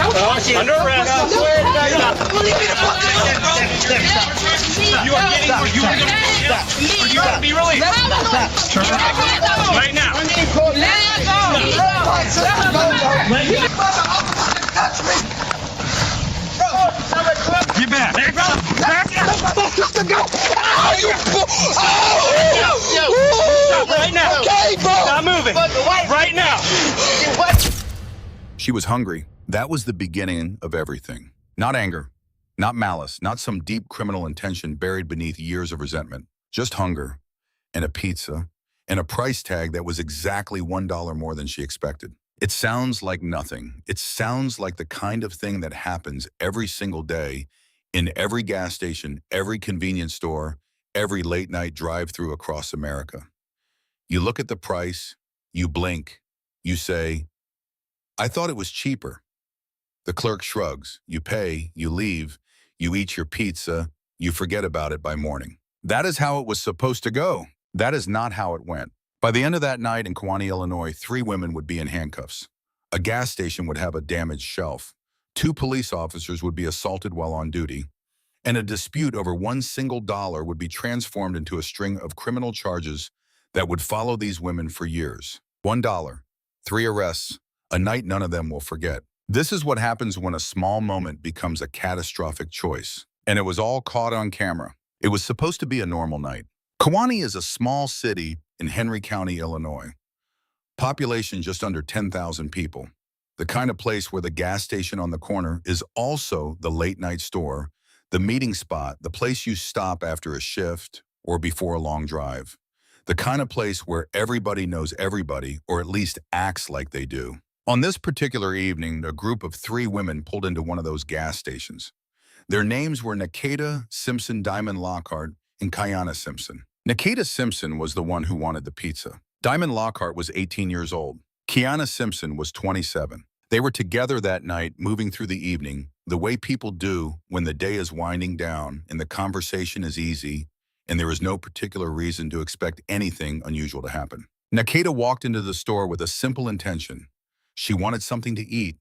Under arrest. You are getting where you are going to be released. Right now. Get back. Right now. Stop moving. Right now. She was hungry. That was the beginning of everything. Not anger, not malice, not some deep criminal intention buried beneath years of resentment. Just hunger and a pizza and a price tag that was exactly $1 more than she expected. It sounds like nothing. It sounds like the kind of thing that happens every single day in every gas station, every convenience store, every late-night drive-through across America. You look at the price, you blink, you say, I thought it was cheaper. The clerk shrugs. You pay, you leave, you eat your pizza, you forget about it by morning. That is how it was supposed to go. That is not how it went. By the end of that night in Kewanee, Illinois, 3 women would be in handcuffs. A gas station would have a damaged shelf. 2 police officers would be assaulted while on duty. And a dispute over $1 single would be transformed into a string of criminal charges that would follow these women for years. $1, 3 arrests, a night none of them will forget. This is what happens when a small moment becomes a catastrophic choice. And it was all caught on camera. It was supposed to be a normal night. Kewanee is a small city in Henry County, Illinois. Population just under 10,000 people. The kind of place where the gas station on the corner is also the late-night store, the meeting spot, the place you stop after a shift or before a long drive. The kind of place where everybody knows everybody, or at least acts like they do. On this particular evening, a group of 3 women pulled into one of those gas stations. Their names were Nakeita Simpson, Diamond Lockhart, and Kewanee Simpson. Nakeita Simpson was the one who wanted the pizza. Diamond Lockhart was 18 years old. Kewanee Simpson was 27. They were together that night, moving through the evening, the way people do when the day is winding down and the conversation is easy and there is no particular reason to expect anything unusual to happen. Nakeita walked into the store with a simple intention. She wanted something to eat.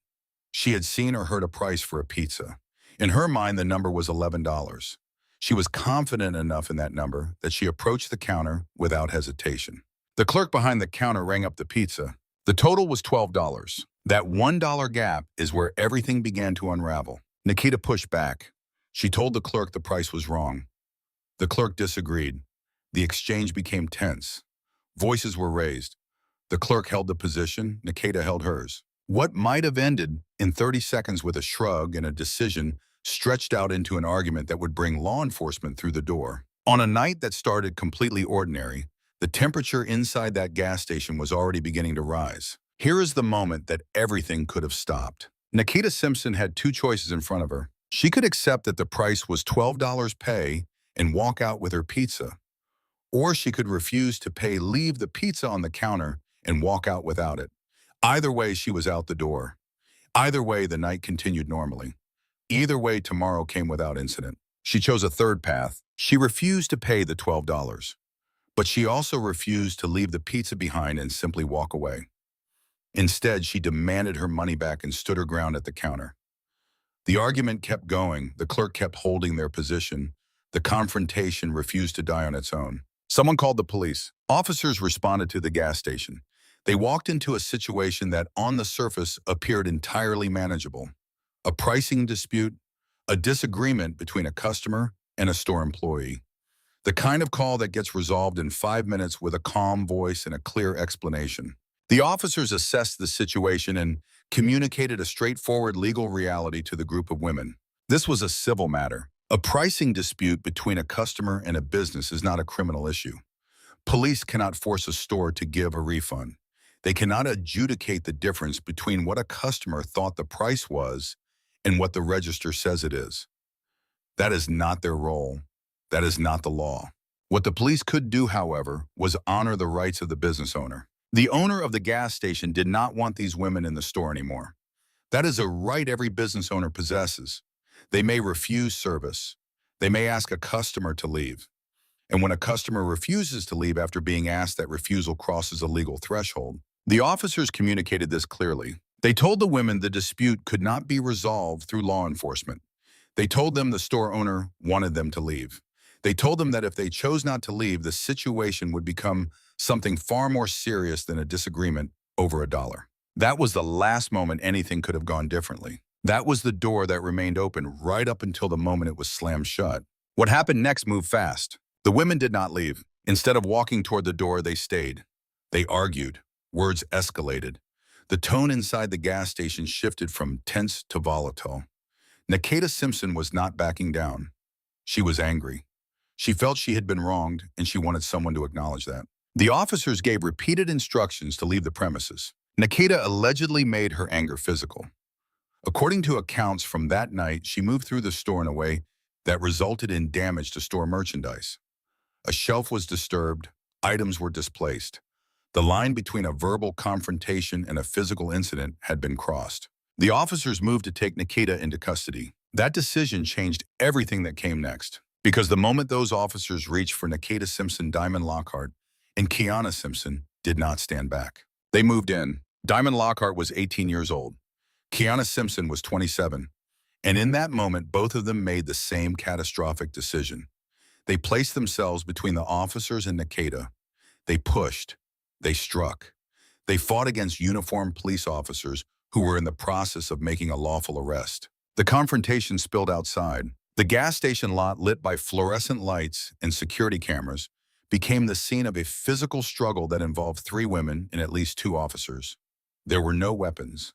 She had seen or heard a price for a pizza. In her mind, the number was $11. She was confident enough in that number that she approached the counter without hesitation. The clerk behind the counter rang up the pizza. The total was $12. That $1 gap is where everything began to unravel. Nakeita pushed back. She told the clerk the price was wrong. The clerk disagreed. The exchange became tense. Voices were raised. The clerk held the position, Nakeita held hers. What might have ended in 30 seconds with a shrug and a decision stretched out into an argument that would bring law enforcement through the door. On a night that started completely ordinary, the temperature inside that gas station was already beginning to rise. Here is the moment that everything could have stopped. Nakeita Simpson had 2 choices in front of her. She could accept that the price was $12 pay and walk out with her pizza. Or she could refuse to pay, leave the pizza on the counter, and walk out without it. Either way, she was out the door. Either way, the night continued normally. Either way, tomorrow came without incident. She chose a third path. She refused to pay the $12. But she also refused to leave the pizza behind and simply walk away. Instead, she demanded her money back and stood her ground at the counter. The argument kept going. The clerk kept holding their position. The confrontation refused to die on its own. Someone called the police. Officers responded to the gas station. They walked into a situation that on the surface appeared entirely manageable. A pricing dispute, a disagreement between a customer and a store employee. The kind of call that gets resolved in 5 minutes with a calm voice and a clear explanation. The officers assessed the situation and communicated a straightforward legal reality to the group of women. This was a civil matter. A pricing dispute between a customer and a business is not a criminal issue. Police cannot force a store to give a refund. They cannot adjudicate the difference between what a customer thought the price was and what the register says it is. That is not their role. That is not the law. What the police could do, however, was honor the rights of the business owner. The owner of the gas station did not want these women in the store anymore. That is a right every business owner possesses. They may refuse service. They may ask a customer to leave. And when a customer refuses to leave after being asked, that refusal crosses a legal threshold. The officers communicated this clearly. They told the women the dispute could not be resolved through law enforcement. They told them the store owner wanted them to leave. They told them that if they chose not to leave, the situation would become something far more serious than a disagreement over $1. That was the last moment anything could have gone differently. That was the door that remained open right up until the moment it was slammed shut. What happened next moved fast. The women did not leave. Instead of walking toward the door, they stayed. They argued. Words escalated. The tone inside the gas station shifted from tense to volatile. Nakeita Simpson was not backing down. She was angry. She felt she had been wronged, and she wanted someone to acknowledge that. The officers gave repeated instructions to leave the premises. Nakeita allegedly made her anger physical. According to accounts from that night, she moved through the store in a way that resulted in damage to store merchandise. A shelf was disturbed, items were displaced. The line between a verbal confrontation and a physical incident had been crossed. The officers moved to take Nakeita into custody. That decision changed everything that came next, because the moment those officers reached for Nakeita Simpson, Diamond Lockhart, and Kewanee Simpson did not stand back. They moved in. Diamond Lockhart was 18 years old. Kewanee Simpson was 27. And in that moment, both of them made the same catastrophic decision. They placed themselves between the officers and Nakeita. They pushed. They struck. They fought against uniformed police officers who were in the process of making a lawful arrest. The confrontation spilled outside. The gas station lot, lit by fluorescent lights and security cameras, became the scene of a physical struggle that involved 3 women and at least 2 officers. There were no weapons,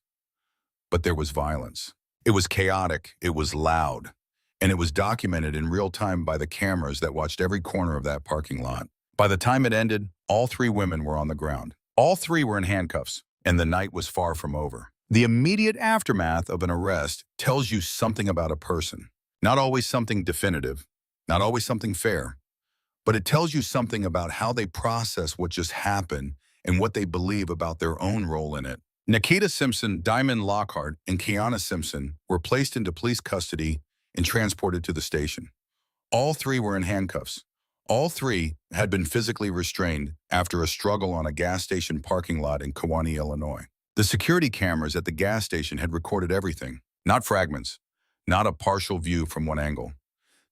but there was violence. It was chaotic, it was loud, and it was documented in real time by the cameras that watched every corner of that parking lot. By the time it ended, all 3 women were on the ground. All 3 were in handcuffs, and the night was far from over. The immediate aftermath of an arrest tells you something about a person. Not always something definitive, not always something fair, but it tells you something about how they process what just happened and what they believe about their own role in it. Nakeita Simpson, Diamond Lockhart, and Kewanee Simpson were placed into police custody and transported to the station. All 3 were in handcuffs. All 3 had been physically restrained after a struggle on a gas station parking lot in Kewanee, Illinois. The security cameras at the gas station had recorded everything, not fragments, not a partial view from one angle.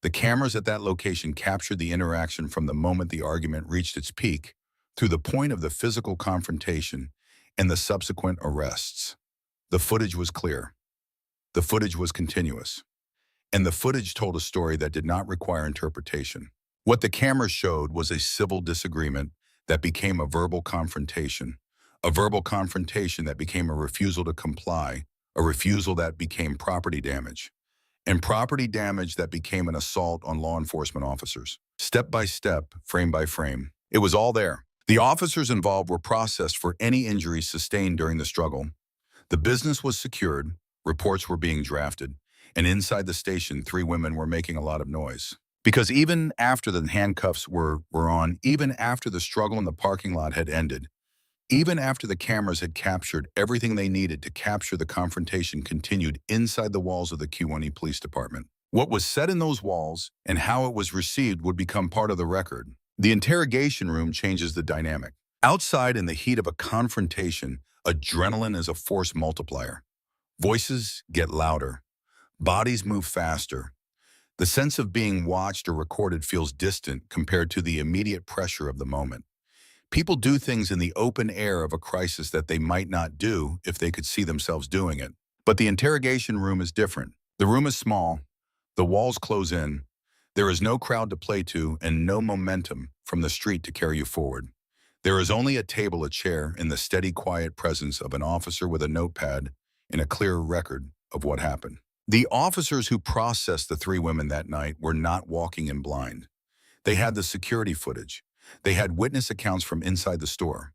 The cameras at that location captured the interaction from the moment the argument reached its peak through the point of the physical confrontation and the subsequent arrests. The footage was clear. The footage was continuous. And the footage told a story that did not require interpretation. What the cameras showed was a civil disagreement that became a verbal confrontation that became a refusal to comply, a refusal that became property damage, and property damage that became an assault on law enforcement officers. Step by step, frame by frame, it was all there. The officers involved were processed for any injuries sustained during the struggle. The business was secured, reports were being drafted, and inside the station, 3 women were making a lot of noise. Because even after the handcuffs were on, even after the struggle in the parking lot had ended, even after the cameras had captured everything they needed to capture, the confrontation continued inside the walls of the Kewanee Police Department. What was said in those walls and how it was received would become part of the record. The interrogation room changes the dynamic. Outside, in the heat of a confrontation, adrenaline is a force multiplier. Voices get louder. Bodies move faster. The sense of being watched or recorded feels distant compared to the immediate pressure of the moment. People do things in the open air of a crisis that they might not do if they could see themselves doing it. But the interrogation room is different. The room is small. The walls close in. There is no crowd to play to and no momentum from the street to carry you forward. There is only a table, a chair, and the steady, quiet presence of an officer with a notepad and a clear record of what happened. The officers who processed the 3 women that night were not walking in blind. They had the security footage. They had witness accounts from inside the store.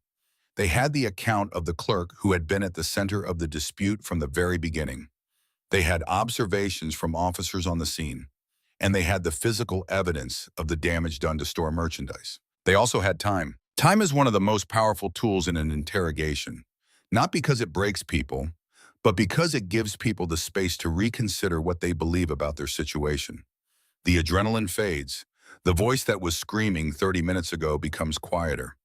They had the account of the clerk who had been at the center of the dispute from the very beginning. They had observations from officers on the scene. And they had the physical evidence of the damage done to store merchandise. They also had time. Time is one of the most powerful tools in an interrogation, not because it breaks people, but because it gives people the space to reconsider what they believe about their situation. The adrenaline fades. The voice that was screaming 30 minutes ago becomes quieter.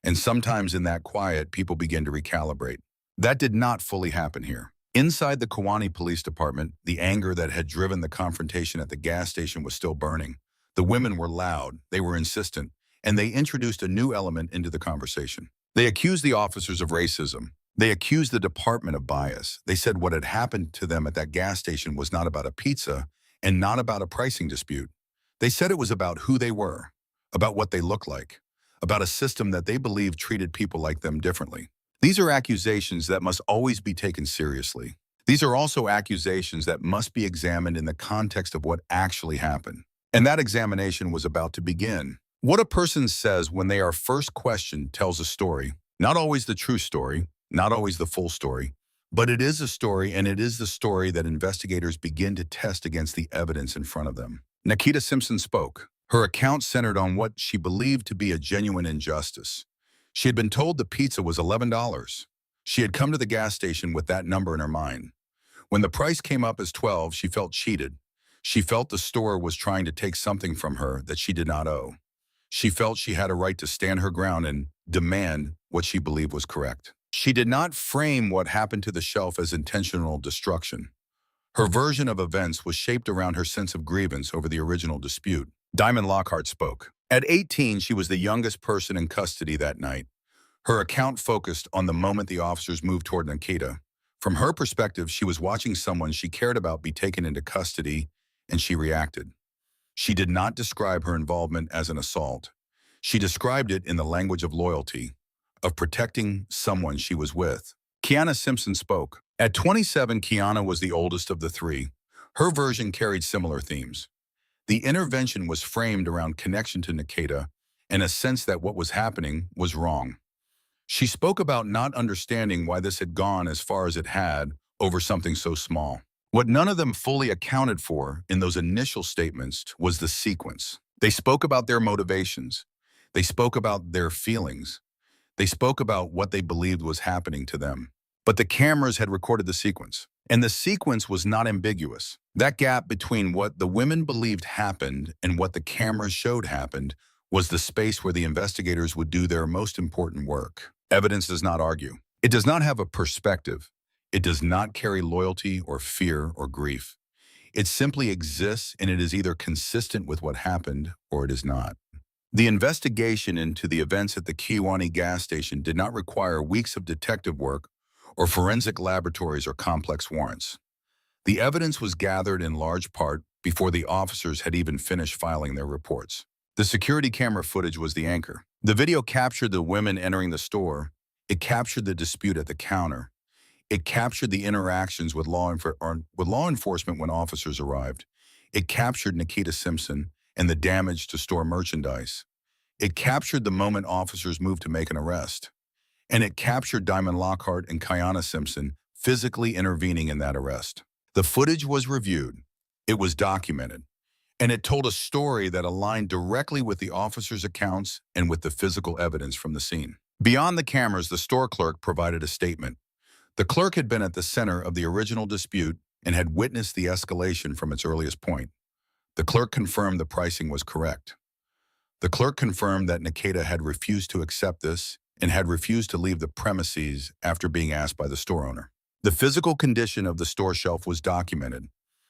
And sometimes in that quiet, people begin to recalibrate. That did not fully happen here. Inside the Kewanee Police Department, the anger that had driven the confrontation at the gas station was still burning. The women were loud, they were insistent, and they introduced a new element into the conversation. They accused the officers of racism. They accused the department of bias. They said what had happened to them at that gas station was not about a pizza and not about a pricing dispute. They said it was about who they were, about what they looked like, about a system that they believed treated people like them differently. These are accusations that must always be taken seriously. These are also accusations that must be examined in the context of what actually happened. And that examination was about to begin. What a person says when they are first questioned tells a story. Not always the true story, not always the full story, but it is a story, and it is the story that investigators begin to test against the evidence in front of them. Nakeita Simpson spoke. Her account centered on what she believed to be a genuine injustice. She had been told the pizza was $11. She had come to the gas station with that number in her mind. When the price came up as $12, she felt cheated. She felt the store was trying to take something from her that she did not owe. She felt she had a right to stand her ground and demand what she believed was correct. She did not frame what happened to the shelf as intentional destruction. Her version of events was shaped around her sense of grievance over the original dispute. Diamond Lockhart spoke. At 18, she was the youngest person in custody that night. Her account focused on the moment the officers moved toward Nakeita. From her perspective, she was watching someone she cared about be taken into custody, and she reacted. She did not describe her involvement as an assault. She described it in the language of loyalty, of protecting someone she was with. Kewanee Simpson spoke. At 27, Kewanee was the oldest of the three. Her version carried similar themes. The intervention was framed around connection to Nakeita and a sense that what was happening was wrong. She spoke about not understanding why this had gone as far as it had over something so small. What none of them fully accounted for in those initial statements was the sequence. They spoke about their motivations. They spoke about their feelings. They spoke about what they believed was happening to them. But the cameras had recorded the sequence. And the sequence was not ambiguous. That gap between what the women believed happened and what the cameras showed happened was the space where the investigators would do their most important work. Evidence does not argue. It does not have a perspective. It does not carry loyalty or fear or grief. It simply exists, and it is either consistent with what happened or it is not. The investigation into the events at the Kewanee gas station did not require weeks of detective work or forensic laboratories or complex warrants. The evidence was gathered in large part before the officers had even finished filing their reports. The security camera footage was the anchor. The video captured the women entering the store. It captured the dispute at the counter. It captured the interactions with law enforcement when officers arrived. It captured Nakeita Simpson and the damage to store merchandise. It captured the moment officers moved to make an arrest. And it captured Diamond Lockhart and Kewanee Simpson physically intervening in that arrest. The footage was reviewed, it was documented, and it told a story that aligned directly with the officers' accounts and with the physical evidence from the scene. Beyond the cameras, the store clerk provided a statement. The clerk had been at the center of the original dispute and had witnessed the escalation from its earliest point. The clerk confirmed the pricing was correct. The clerk confirmed that Nakeita had refused to accept this and had refused to leave the premises after being asked by the store owner. The physical condition of the store shelf was documented.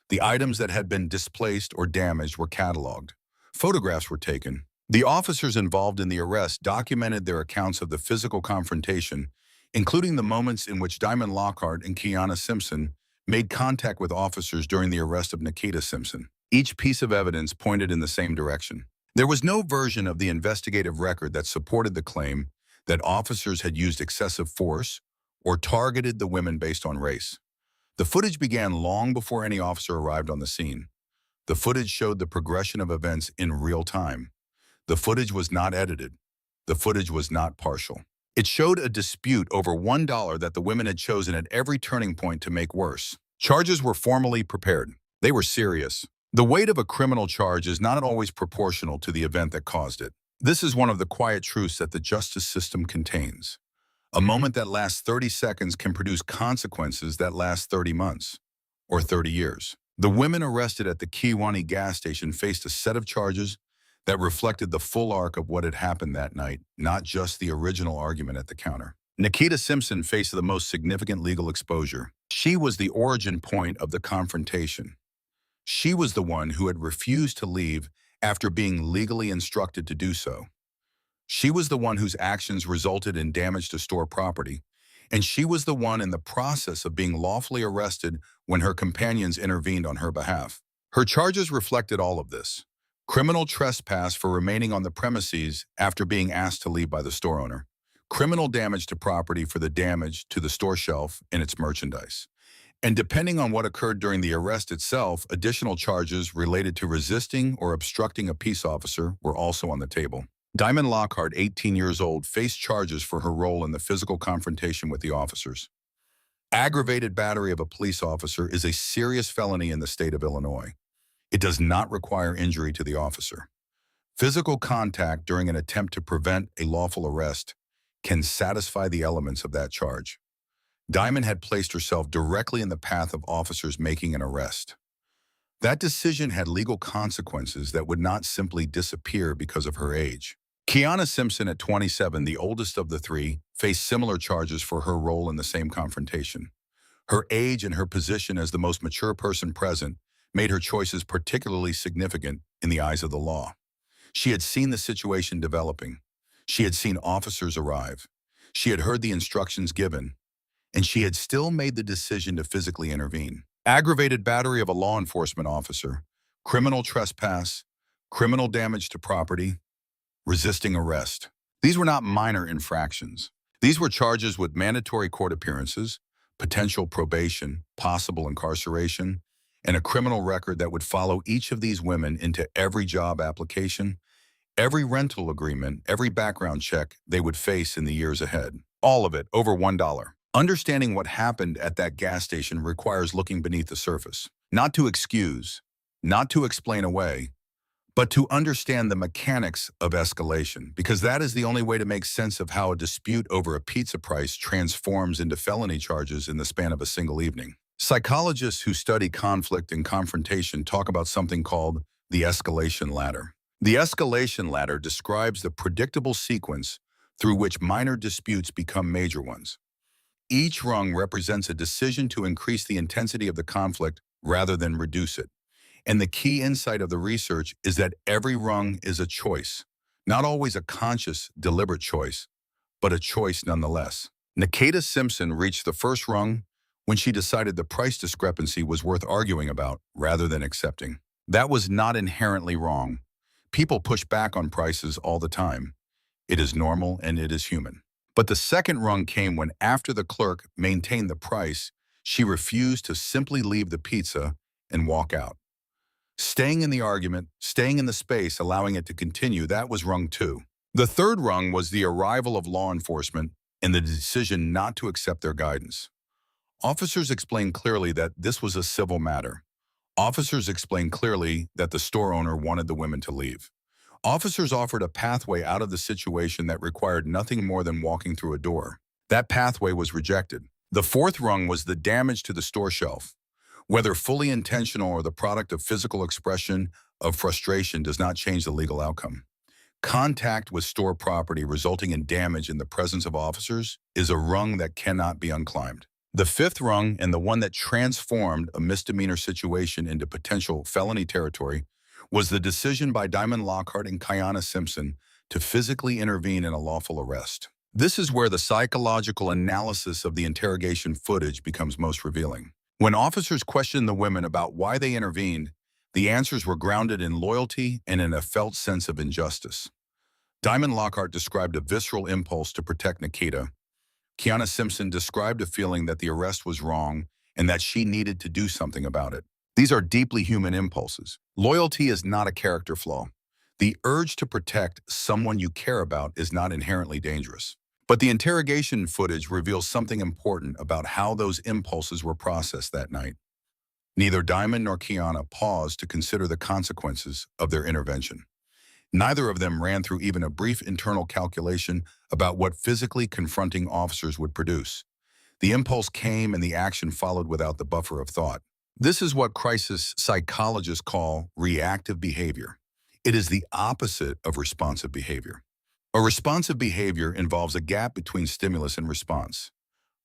The items that had been displaced or damaged were cataloged. Photographs were taken. The officers involved in the arrest documented their accounts of the physical confrontation, including the moments in which Diamond Lockhart and Kewanee Simpson made contact with officers during the arrest of Nakeita Simpson. Each piece of evidence pointed in the same direction. There was no version of the investigative record that supported the claim that officers had used excessive force or targeted the women based on race. The footage began long before any officer arrived on the scene. The footage showed the progression of events in real time. The footage was not edited. The footage was not partial. It showed a dispute over $1 that the women had chosen at every turning point to make worse. Charges were formally prepared. They were serious. The weight of a criminal charge is not always proportional to the event that caused it. This is one of the quiet truths that the justice system contains. A moment that lasts 30 seconds can produce consequences that last 30 months or 30 years. The women arrested at the Kewanee gas station faced a set of charges that reflected the full arc of what had happened that night, not just the original argument at the counter. Nakeita Simpson faced the most significant legal exposure. She was the origin point of the confrontation. She was the one who had refused to leave after being legally instructed to do so. She was the one whose actions resulted in damage to store property, and she was the one in the process of being lawfully arrested when her companions intervened on her behalf. Her charges reflected all of this. Criminal trespass for remaining on the premises after being asked to leave by the store owner. Criminal damage to property for the damage to the store shelf and its merchandise. And depending on what occurred during the arrest itself, additional charges related to resisting or obstructing a peace officer were also on the table. Diamond Lockhart, 18 years old, faced charges for her role in the physical confrontation with the officers. Aggravated battery of a police officer is a serious felony in the state of Illinois. It does not require injury to the officer. Physical contact during an attempt to prevent a lawful arrest can satisfy the elements of that charge. Diamond had placed herself directly in the path of officers making an arrest. That decision had legal consequences that would not simply disappear because of her age. Kewanee Simpson, at 27, the oldest of the three, faced similar charges for her role in the same confrontation. Her age and her position as the most mature person present made her choices particularly significant in the eyes of the law. She had seen the situation developing. She had seen officers arrive. She had heard the instructions given, and she had still made the decision to physically intervene. Aggravated battery of a law enforcement officer, criminal trespass, criminal damage to property, resisting arrest. These were not minor infractions. These were charges with mandatory court appearances, potential probation, possible incarceration, and a criminal record that would follow each of these women into every job application, every rental agreement, every background check they would face in the years ahead. All of it over $1. Understanding what happened at that gas station requires looking beneath the surface. Not to excuse, not to explain away, but to understand the mechanics of escalation, because that is the only way to make sense of how a dispute over a pizza price transforms into felony charges in the span of a single evening. Psychologists who study conflict and confrontation talk about something called the escalation ladder. The escalation ladder describes the predictable sequence through which minor disputes become major ones. Each rung represents a decision to increase the intensity of the conflict rather than reduce it. And the key insight of the research is that every rung is a choice, not always a conscious, deliberate choice, but a choice nonetheless. Nakeita Simpson reached the first rung when she decided the price discrepancy was worth arguing about rather than accepting. That was not inherently wrong. People push back on prices all the time. It is normal and it is human. But the second rung came when, after the clerk maintained the price, she refused to simply leave the pizza and walk out. Staying in the argument, staying in the space, allowing it to continue, that was rung 2. The third rung was the arrival of law enforcement and the decision not to accept their guidance. Officers explained clearly that this was a civil matter. Officers explained clearly that the store owner wanted the women to leave. Officers offered a pathway out of the situation that required nothing more than walking through a door. That pathway was rejected. The fourth rung was the damage to the store shelf. Whether fully intentional or the product of physical expression of frustration does not change the legal outcome. Contact with store property resulting in damage in the presence of officers is a rung that cannot be unclimbed. The fifth rung, and the one that transformed a misdemeanor situation into potential felony territory, was the decision by Diamond Lockhart and Kewanee Simpson to physically intervene in a lawful arrest. This is where the psychological analysis of the interrogation footage becomes most revealing. When officers questioned the women about why they intervened, the answers were grounded in loyalty and in a felt sense of injustice. Diamond Lockhart described a visceral impulse to protect Nakeita. Kewanee Simpson described a feeling that the arrest was wrong and that she needed to do something about it. These are deeply human impulses. Loyalty is not a character flaw. The urge to protect someone you care about is not inherently dangerous. But the interrogation footage reveals something important about how those impulses were processed that night. Neither Diamond nor Kewanee paused to consider the consequences of their intervention. Neither of them ran through even a brief internal calculation about what physically confronting officers would produce. The impulse came and the action followed without the buffer of thought. This is what crisis psychologists call reactive behavior. It is the opposite of responsive behavior. A responsive behavior involves a gap between stimulus and response.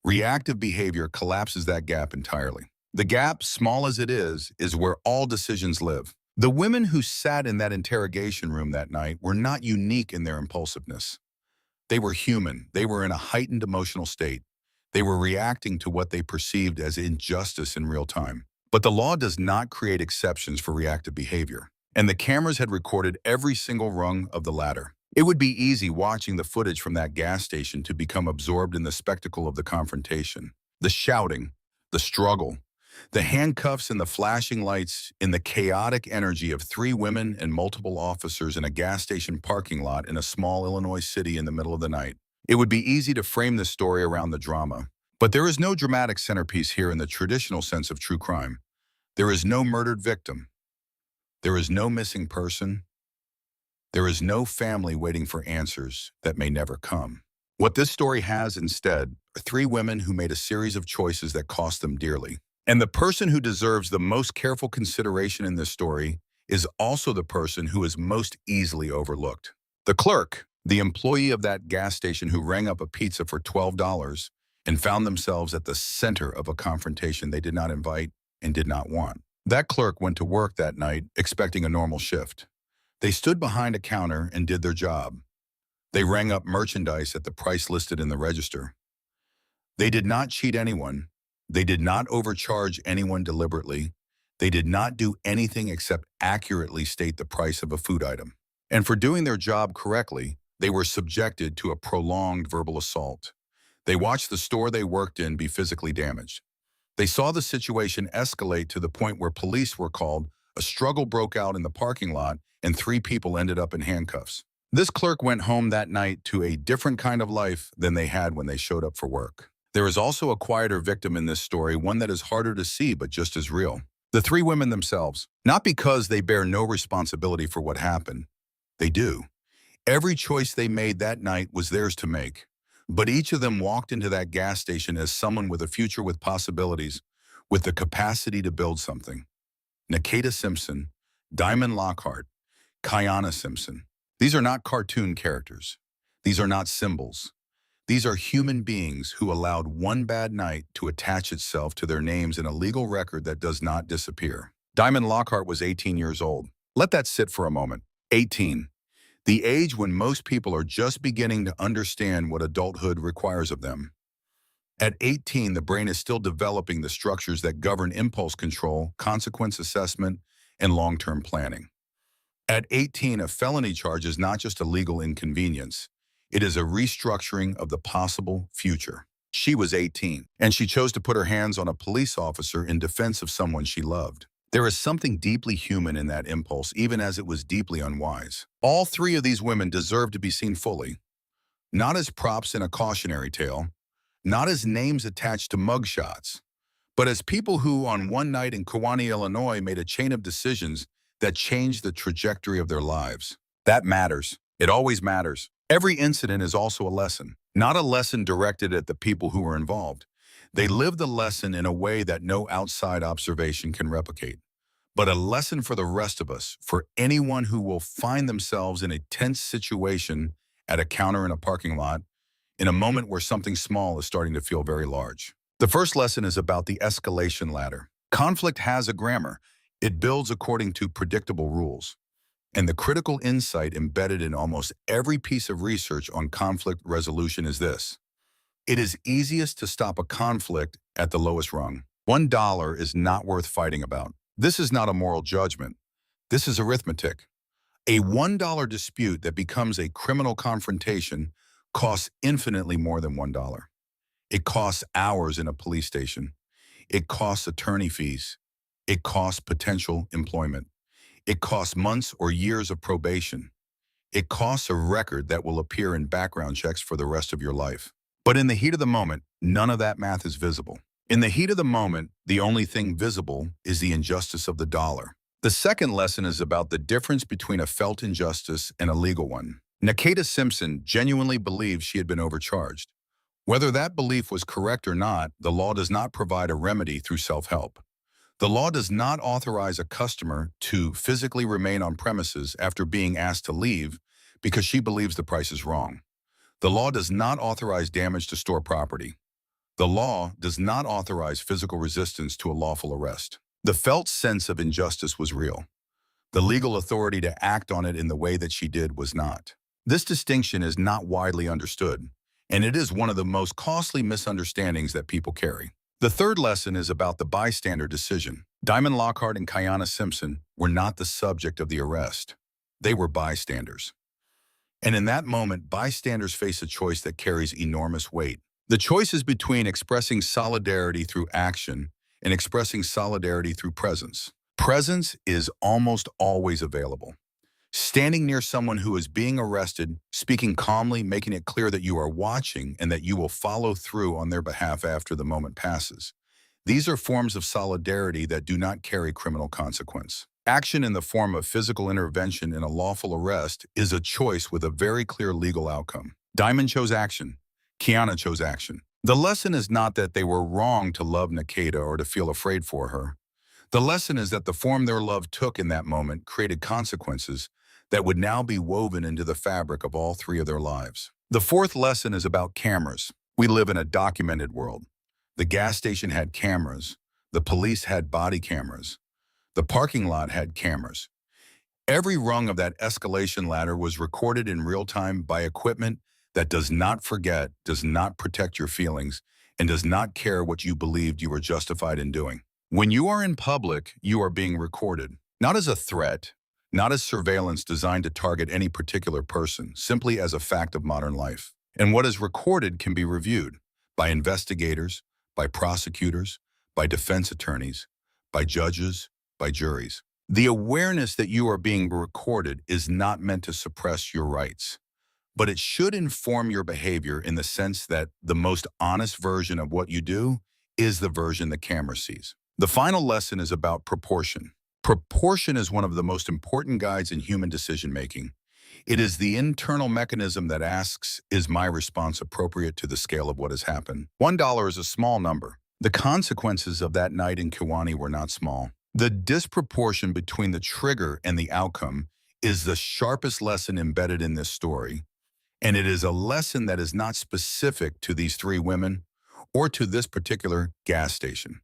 Reactive behavior collapses that gap entirely. The gap, small as it is where all decisions live. The women who sat in that interrogation room that night were not unique in their impulsiveness. They were human. They were in a heightened emotional state. They were reacting to what they perceived as injustice in real time. But the law does not create exceptions for reactive behavior. And the cameras had recorded every single rung of the ladder. It would be easy watching the footage from that gas station to become absorbed in the spectacle of the confrontation. The shouting, the struggle, the handcuffs and the flashing lights, in the chaotic energy of 3 women and multiple officers in a gas station parking lot in a small Illinois city in the middle of the night. It would be easy to frame this story around the drama. But there is no dramatic centerpiece here in the traditional sense of true crime. There is no murdered victim. There is no missing person. There is no family waiting for answers that may never come. What this story has instead are 3 women who made a series of choices that cost them dearly. And the person who deserves the most careful consideration in this story is also the person who is most easily overlooked. The clerk, the employee of that gas station who rang up a pizza for $12 and found themselves at the center of a confrontation they did not invite and did not want. That clerk went to work that night expecting a normal shift. They stood behind a counter and did their job. They rang up merchandise at the price listed in the register. They did not cheat anyone. They did not overcharge anyone deliberately. They did not do anything except accurately state the price of a food item. And for doing their job correctly, they were subjected to a prolonged verbal assault. They watched the store they worked in be physically damaged. They saw the situation escalate to the point where police were called, a struggle broke out in the parking lot, and 3 people ended up in handcuffs. This clerk went home that night to a different kind of life than they had when they showed up for work. There is also a quieter victim in this story, one that is harder to see but just as real. The 3 women themselves, not because they bear no responsibility for what happened. They do. Every choice they made that night was theirs to make. But each of them walked into that gas station as someone with a future with possibilities, with the capacity to build something. Nakeita Simpson, Diamond Lockhart, Kewanee Simpson. These are not cartoon characters. These are not symbols. These are human beings who allowed one bad night to attach itself to their names in a legal record that does not disappear. Diamond Lockhart was 18 years old. Let that sit for a moment. 18. The age when most people are just beginning to understand what adulthood requires of them. At 18, the brain is still developing the structures that govern impulse control, consequence assessment, and long-term planning. At 18, a felony charge is not just a legal inconvenience. It is a restructuring of the possible future. She was 18, and she chose to put her hands on a police officer in defense of someone she loved. There is something deeply human in that impulse, even as it was deeply unwise. All 3 of these women deserve to be seen fully, not as props in a cautionary tale, not as names attached to mugshots, but as people who, on one night in Kewanee, Illinois, made a chain of decisions that changed the trajectory of their lives. That matters. It always matters. Every incident is also a lesson, not a lesson directed at the people who were involved. They lived the lesson in a way that no outside observation can replicate, but a lesson for the rest of us, for anyone who will find themselves in a tense situation at a counter in a parking lot, in a moment where something small is starting to feel very large. The first lesson is about the escalation ladder. Conflict has a grammar. It builds according to predictable rules. And the critical insight embedded in almost every piece of research on conflict resolution is this. It is easiest to stop a conflict at the lowest rung. $1 is not worth fighting about. This is not a moral judgment. This is arithmetic. A $1 dispute that becomes a criminal confrontation costs infinitely more than $1. It costs hours in a police station. It costs attorney fees. It costs potential employment. It costs months or years of probation. It costs a record that will appear in background checks for the rest of your life. But in the heat of the moment, none of that math is visible. In the heat of the moment, the only thing visible is the injustice of the dollar. The second lesson is about the difference between a felt injustice and a legal one. Nakeita Simpson genuinely believed she had been overcharged. Whether that belief was correct or not, the law does not provide a remedy through self-help. The law does not authorize a customer to physically remain on premises after being asked to leave because she believes the price is wrong. The law does not authorize damage to store property. The law does not authorize physical resistance to a lawful arrest. The felt sense of injustice was real. The legal authority to act on it in the way that she did was not. This distinction is not widely understood, and it is one of the most costly misunderstandings that people carry. The third lesson is about the bystander decision. Diamond Lockhart and Kewanee Simpson were not the subject of the arrest. They were bystanders. And in that moment, bystanders face a choice that carries enormous weight. The choice is between expressing solidarity through action and expressing solidarity through presence. Presence is almost always available. Standing near someone who is being arrested, speaking calmly, making it clear that you are watching and that you will follow through on their behalf after the moment passes. These are forms of solidarity that do not carry criminal consequence. Action in the form of physical intervention in a lawful arrest is a choice with a very clear legal outcome. Diamond chose action. Kewanee chose action. The lesson is not that they were wrong to love Nakeita or to feel afraid for her. The lesson is that the form their love took in that moment created consequences that would now be woven into the fabric of all three of their lives. The fourth lesson is about cameras. We live in a documented world. The gas station had cameras. The police had body cameras. The parking lot had cameras. Every rung of that escalation ladder was recorded in real time by equipment that does not forget, does not protect your feelings, and does not care what you believed you were justified in doing. When you are in public, you are being recorded, not as a threat, not as surveillance designed to target any particular person, simply as a fact of modern life. And what is recorded can be reviewed by investigators, by prosecutors, by defense attorneys, by judges, by juries. The awareness that you are being recorded is not meant to suppress your rights, but it should inform your behavior in the sense that the most honest version of what you do is the version the camera sees. The final lesson is about proportion. Proportion is one of the most important guides in human decision-making. It is the internal mechanism that asks, is my response appropriate to the scale of what has happened? $1 is a small number. The consequences of that night in Kewanee were not small. The disproportion between the trigger and the outcome is the sharpest lesson embedded in this story, and it is a lesson that is not specific to these three women or to this particular gas station.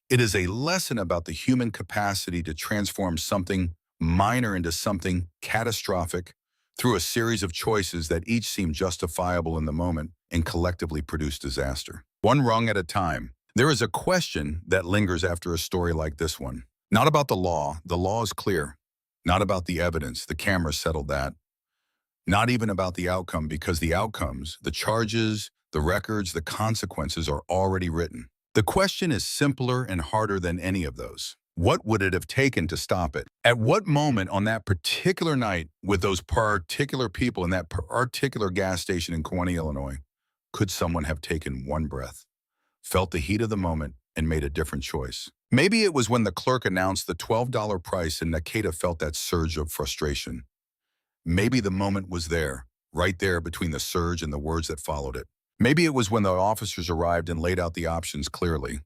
It is a lesson about the human capacity to transform something minor into something catastrophic through a series of choices that each seem justifiable in the moment and collectively produce disaster. One rung at a time. There is a question that lingers after a story like this one. Not about the law is clear. Not about the evidence, the cameras settled that. Not even about the outcome, because the outcomes, the charges, the records, the consequences are already written. The question is simpler and harder than any of those. What would it have taken to stop it? At what moment on that particular night with those particular people in that particular gas station in Kewanee, Illinois, could someone have taken one breath, felt the heat of the moment, and made a different choice? Maybe it was when the clerk announced the $12 price and Nakeita felt that surge of frustration. Maybe the moment was there, right there between the surge and the words that followed it. Maybe it was when the officers arrived and laid out the options clearly.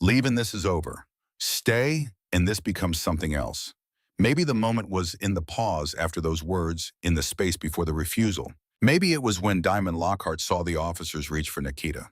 Leave and this is over. Stay and this becomes something else. Maybe the moment was in the pause after those words, in the space before the refusal. Maybe it was when Diamond Lockhart saw the officers reach for Nakeita.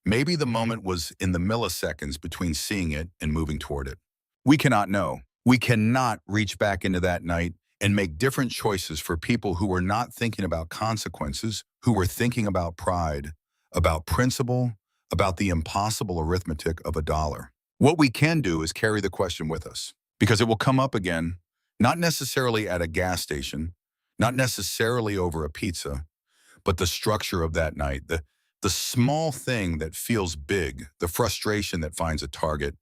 Maybe the moment was in the milliseconds between seeing it and moving toward it. We cannot know. We cannot reach back into that night and make different choices for people who were not thinking about consequences, who were thinking about pride, about principle, about the impossible arithmetic of a dollar. What we can do is carry the question with us, because it will come up again, not necessarily at a gas station, not necessarily over a pizza, but the structure of that night, the small thing that feels big, the frustration that finds a target,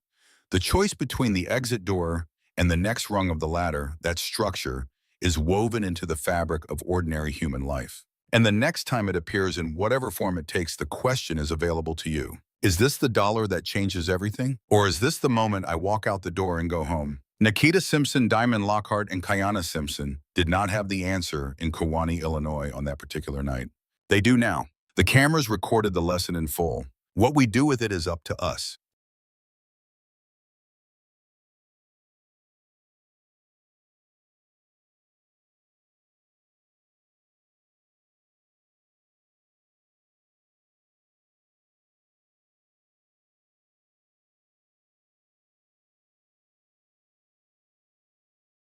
the choice between the exit door and the next rung of the ladder, that structure, is woven into the fabric of ordinary human life. And the next time it appears in whatever form it takes, the question is available to you. Is this the dollar that changes everything? Or is this the moment I walk out the door and go home? Nakeita Simpson, Diamond Lockhart, and Kewanee Simpson did not have the answer in Kewanee, Illinois on that particular night. They do now. The cameras recorded the lesson in full. What we do with it is up to us.